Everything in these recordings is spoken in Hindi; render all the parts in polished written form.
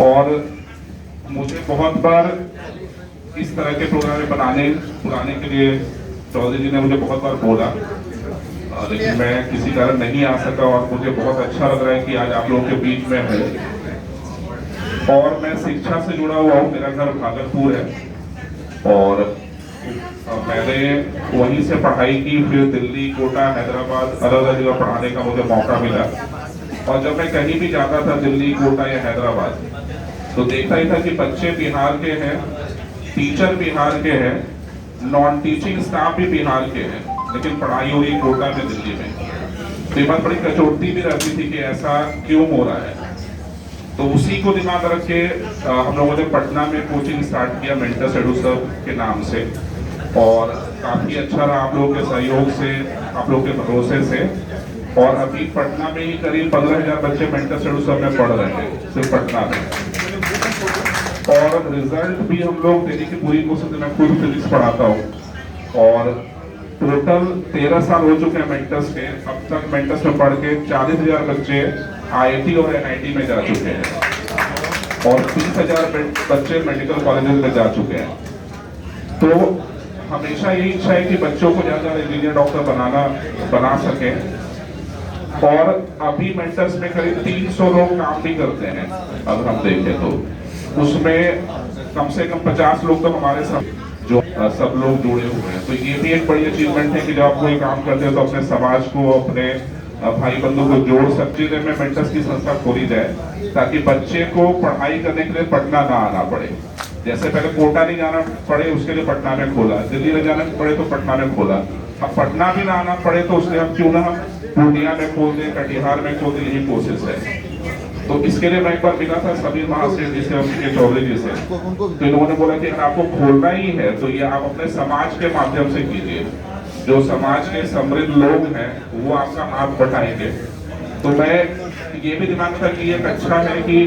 और मुझे बहुत बार इस तरह के प्रोग्राम बुलाने के लिए चौधरी जी ने मुझे बहुत बार बोला, लेकिन मैं किसी कारण नहीं आ सका और मुझे बहुत अच्छा लग रहा है कि आज आप लोगों के बीच में हूँ। और मैं शिक्षा से जुड़ा हुआ हूँ, मेरा घर भागलपुर है और मैंने वहीं से पढ़ाई की, फिर दिल्ली, कोटा, हैदराबाद अलग अलग जगह पढ़ाने का मुझे मौका मिला। और जब मैं कहीं भी जाता था दिल्ली, कोटा या हैदराबाद, तो देखता ही था कि बच्चे बिहार के हैं, टीचर बिहार के हैं, नॉन टीचिंग स्टाफ भी बिहार के हैं, लेकिन पढ़ाई हो रही कोटा में, दिल्ली में। तो ये बात बड़ी कचौती भी रहती थी कि ऐसा क्यों हो रहा है। तो उसी को दिमाग रख के हम लोगों ने पटना में कोचिंग स्टार्ट किया मेंटर सेडू सर के नाम से, और काफ़ी अच्छा रहा आप लोगों के सहयोग से, आप लोगों के भरोसे से। और अभी पटना में ही करीब 15,000 बच्चे मेंटर सेडू सर में पढ़ रहे हैं, सिर्फ पटना में। और रिजल्ट भी हम लोग देने की पूरी कोशिश, मैं खुद फिजिक्स पढ़ाता हूँ और टोटल 13 साल हो चुके हैं मेंटर्स के। अब तक मेंटर्स में पढ़ के 40,000 बच्चे IIT और NIT में जा चुके हैं और 30,000 बच्चे मेडिकल कॉलेजेस में जा चुके हैं। तो हमेशा यही इच्छा है कि बच्चों को ज़्यादा इंजीनियर, डॉक्टर बना सकें। और अभी मेंटर्स में करीब 300 लोग काम भी करते हैं। अगर हम देखें तो उसमें कम से कम 50 लोग तो हमारे साथ जो सब लोग जुड़े हुए हैं। तो ये भी एक बड़ी अचीवमेंट है कि जब आप कोई काम करते हैं तो अपने समाज को, अपने भाई बंधु को जोड़ सकते हैं। में मेंटर्स की संस्था खोली जाए ताकि बच्चे को पढ़ाई करने के लिए पटना ना आना पड़े। जैसे पहले कोटा नहीं जाना पड़े, उसके लिए पटना में खोला, दिल्ली में जाना पड़े तो पटना में खोला। अब पटना भी ना आना पड़े तो उसने हम क्यों ना हम पूर्णिया में खोल दें, कटिहार में खोल दें, यही कोशिश है। तो इसके लिए मैं एक बार मिला था सभी महाशय जी से, उनके चौधरी जी से, तो इन्होंने बोला कि अगर आपको खोलना ही है तो ये आप अपने समाज के माध्यम से कीजिए। जो समाज के समृद्ध लोग हैं वो आपका हाथ बटाएंगे। तो मैं ये भी दिमाग था कि ये अच्छा है कि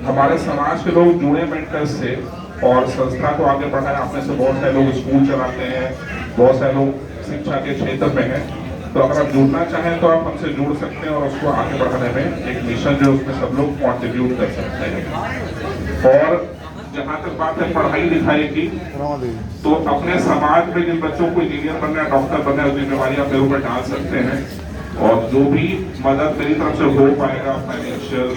हमारे समाज के लोग जुड़े मेंटर्स से और संस्था को आगे बढ़ाएं। आप में से बहुत सारे लोग स्कूल चलाते हैं, बहुत सारे लोग शिक्षा के क्षेत्र में हैं। तो अगर आप जुड़ना चाहें तो आप हमसे जुड़ सकते हैं और उसको आगे बढ़ाने में एक मिशन जो उसमें सब लोग कॉन्ट्रीब्यूट कर सकते हैं। और जहाँ तक बात है पढ़ाई लिखाई की, तो अपने समाज में जिन बच्चों को इंजीनियर बनना है, डॉक्टर बनना है, उस जिम्मेवारी आप मेरे ऊपर डाल सकते हैं। और जो भी मदद मेरी तरफ से हो पाएगा, फाइनेंशियल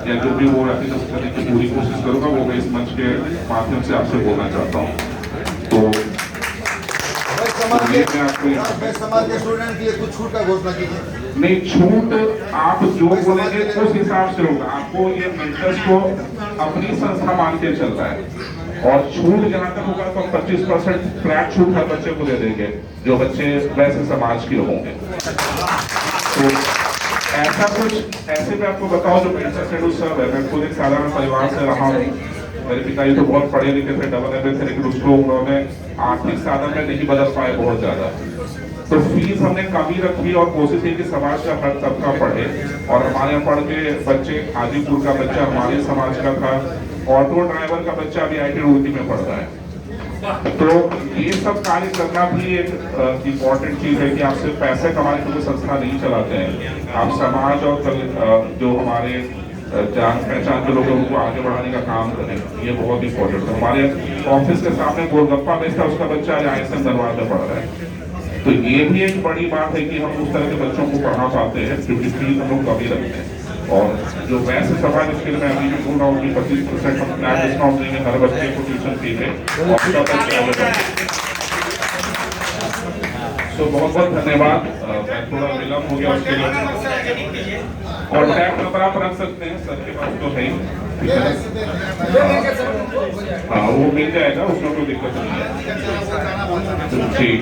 या जो भी वो रखी करने की पूरी कोशिश करूँगा, वो मैं इस मंच के माध्यम से आपसे बोलना चाहता हूँ। तो समाज के स्टूडेंट के लिए कुछ छूट का घोषणा कीजिए। नहीं, छूट आप जो बोलेंगे उस हिसाब से होगा। आपको ये मेंटर्स को अपनी संस्था मान के चलता है और छूट जहाँ तक होगा तो 25% फ्लैट छूट हर बच्चे को दे देंगे जो बच्चे वैसे समाज के होंगे। तो ऐसा कुछ ऐसे मैं आपको बताऊं, जो मेंटर सेडू सर है, मैं खुद एक साधारण परिवार से रहा हूँ। मेरे पिताजी तो बहुत पढ़े लिखे थे, डबल MA थे, लेकिन उसको उन्होंने आर्थिक साधन में नहीं बदल पाए बहुत ज्यादा। तो फीस हमने कम ही रखी और कोशिश की कि समाज का हर तबका पढ़े। और हमारे यहाँ पढ़ के बच्चे, हाजीपुर का बच्चा हमारे समाज का था, ऑटो ड्राइवर का बच्चा अभी IIT रुड़की में पढ़ रहा है। तो ये सब कार्य करना भी एक इम्पोर्टेंट चीज है कि आप सिर्फ पैसे कमाने के लिए संस्था नहीं चलाते हैं, आप समाज और जो हमारे जान पहचान के लोग हैं उनको आगे बढ़ाने का काम करें। ये बहुत इंपॉर्टेंट है। हमारे ऑफिस के सामने गोलगप्पा बेचता, उसका बच्चा आज ISM दरबार में पढ़ रहा है। तो ये भी एक बड़ी बात है कि हम उस तरह के बच्चों को पढ़ा पाते हैं, क्योंकि फीस हम लोग कमी रखते हैं। और जो वैसे सवाल इसके लिए मैं अभी भी बोल रहा हूँ कि 25% हम फ्लैट डिस्काउंट देंगे हर बच्चे को ट्यूशन फी में। तो बहुत बहुत धन्यवाद। मैं थोड़ा विलम्ब हो गया उसके लिए। कॉन्टैक्ट नंबर आप रख सकते हैं, सर के पास तो है ही, हाँ वो मिल जाएगा, उसमें कोई दिक्कत नहीं है। ठीक।